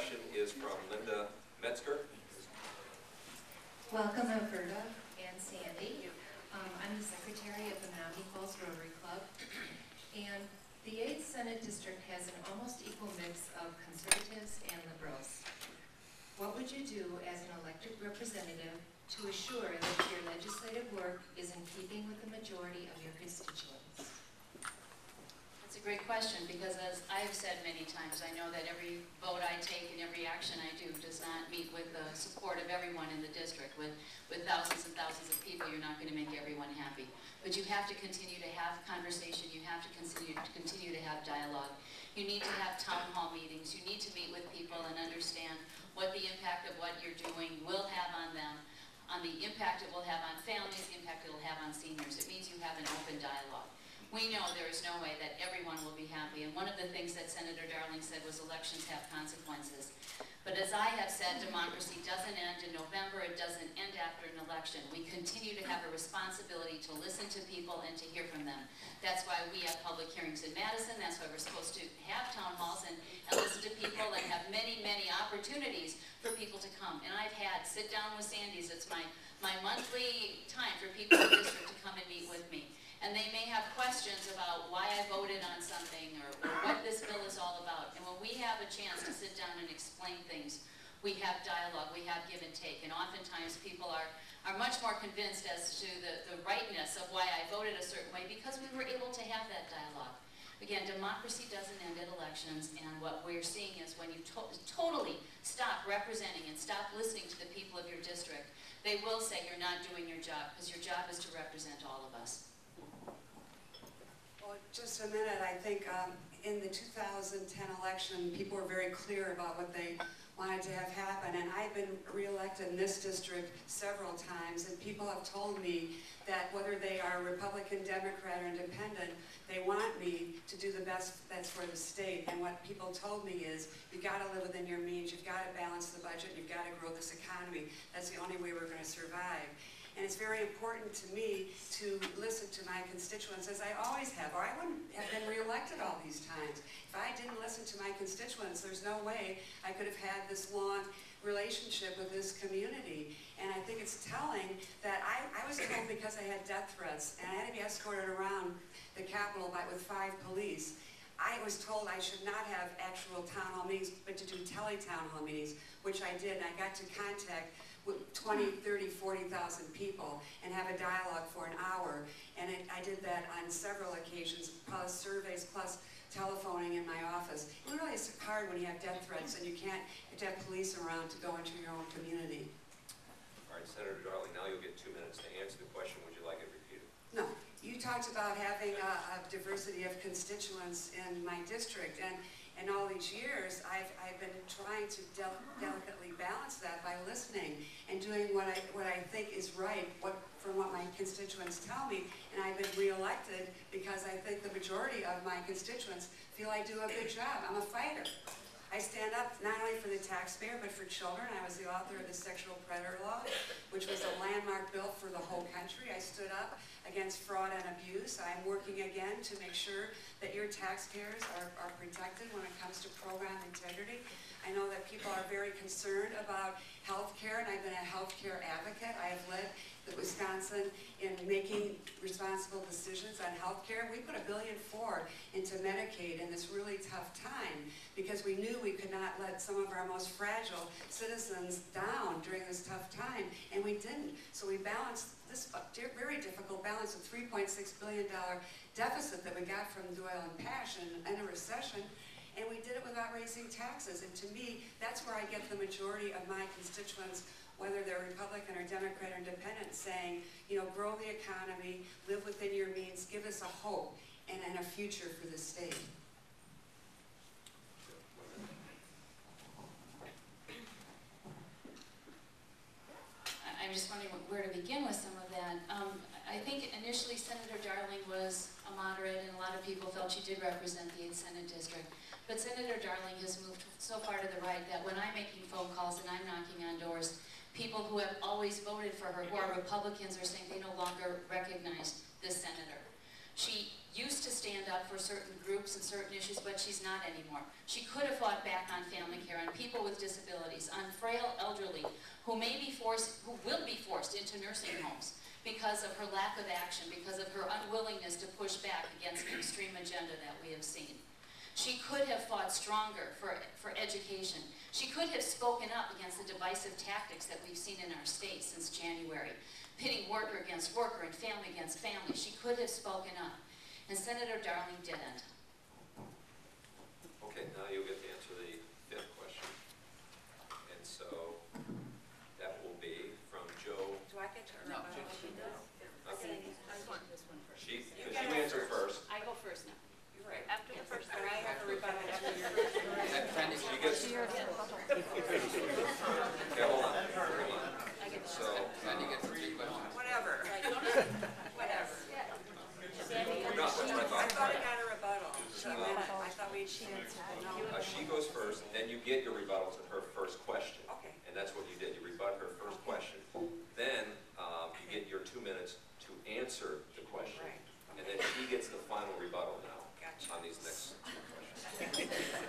question is from Linda Metzger. Welcome, Alberta and Sandy. I'm the secretary of the Menominee Falls Rotary Club, and the 8th Senate District has an almost equal mix of conservatives and liberals. What would you do as an elected representative to assure that your legislative work is in keeping with the majority of your constituents? That's a great question, because as I've said many times, I know that every vote I take and every action I do does not meet with the support of everyone in the district. With thousands and thousands of people, you're not going to make everyone happy. But you have to continue to have conversation. You have to continue to have dialogue. You need to have town hall meetings. You need to meet with people and understand what the impact of what you're doing will have on them, on the impact it will have on families, the impact it will have on seniors. It means you have an open dialogue. We know there is no way that everyone will be happy, and one of the things that Senator Darling said was elections have consequences. But as I have said, democracy doesn't end in November, it doesn't end after an election. We continue to have a responsibility to listen to people and to hear from them. That's why we have public hearings in Madison, that's why we're supposed to have town halls and listen to people and have many, many opportunities for people to come. And I've had sit down with Sandy's, it's my monthly time for people in the district to come and meet with me. And they may have questions about why I voted on something or what this bill is all about. And when we have a chance to sit down and explain things, we have dialogue, we have give and take. And oftentimes people are much more convinced as to the rightness of why I voted a certain way because we were able to have that dialogue. Again, democracy doesn't end at elections, and what we're seeing is when you totally stop representing and stop listening to the people of your district, they will say you're not doing your job, because your job is to represent all of us. Well, just a minute. I think in the 2010 election, people were very clear about what they wanted to have happen, and I've been reelected in this district several times, and people have told me that whether they are Republican, Democrat, or Independent, they want me to do the best that's for the state. And what people told me is, you've got to live within your means, you've got to balance the budget, you've got to grow this economy. That's the only way we're going to survive. And it's very important to me to listen to my constituents, as I always have, or I wouldn't have been reelected all these times. If I didn't listen to my constituents, there's no way I could have had this long relationship with this community. And I think it's telling that I was told, because I had death threats and I had to be escorted around the Capitol with 5 police, I was told I should not have actual town hall meetings, but to do tele-town hall meetings, which I did, and I got to contact with 20, 30, 40,000 people and have a dialogue for an hour. And I did that on several occasions, plus surveys, plus telephoning in my office. It really is hard when you have death threats and you have to have police around to go into your own community. All right, Senator Darling, now you'll get 2 minutes to answer the question. Would you like it repeated? No. You talked about having a diversity of constituents in my district, and in all these years, I've been trying to delicately balance that by listening and doing what I think is right, from what my constituents tell me. And I've been reelected because I think the majority of my constituents feel I do a good job. I'm a fighter. I stand up not only for the taxpayer, but for children. I was the author of the sexual predator law, which was a landmark bill for the whole country. I stood up against fraud and abuse. I'm working again to make sure that your taxpayers are protected when it comes to program integrity. I know that people are very concerned about health care, and I've been a health care advocate. I have led Wisconsin in making responsible decisions on health care. We put $1.4 billion into Medicaid in this really tough time because we knew we could not let some of our most fragile citizens down during this tough time, and we didn't. So we balanced this very difficult balance of $3.6 billion deficit that we got from Doyle and Pasch in a recession, and we did it without raising taxes. And to me, that's where I get the majority of my constituents, whether they're Republican or Democrat or Independent, saying, you know, grow the economy, live within your means, give us a hope and a future for the state. I'm just wondering where to begin with some of that. I think initially Senator Darling was a moderate, and a lot of people felt she did represent the 8th Senate District. But Senator Darling has moved so far to the right that when I'm making phone calls and I'm knocking on doors, people who have always voted for her, who are Republicans, are saying they no longer recognize this senator. She used to stand up for certain groups and certain issues, but she's not anymore. She could have fought back on family care, on people with disabilities, on frail elderly who will be forced into nursing homes because of her lack of action, because of her unwillingness to push back against the extreme agenda that we have seen. She could have fought stronger for education. She could have spoken up against the divisive tactics that we've seen in our state since January, pitting worker against worker and family against family. She could have spoken up. And Senator Darling didn't. Okay, now you'll get to answer the fifth question. And so that will be from Joe. Do I get to? No, she does. Okay. I want this one first. She answered first. I go first now. You're right. After the first. And I have a rebuttal after your. She gets. Okay, hold on. So, Sandy gets 3 questions. Whatever. Whatever. we're not, that's what I I thought I thought. got a rebuttal. I thought we should. No. She goes first, then you get your rebuttals at her first question. Okay. And that's what you did. You rebut her first question. Then you get your 2 minutes to answer the question. Right. And then she gets the final rebuttal now Gotcha. on these next two questions.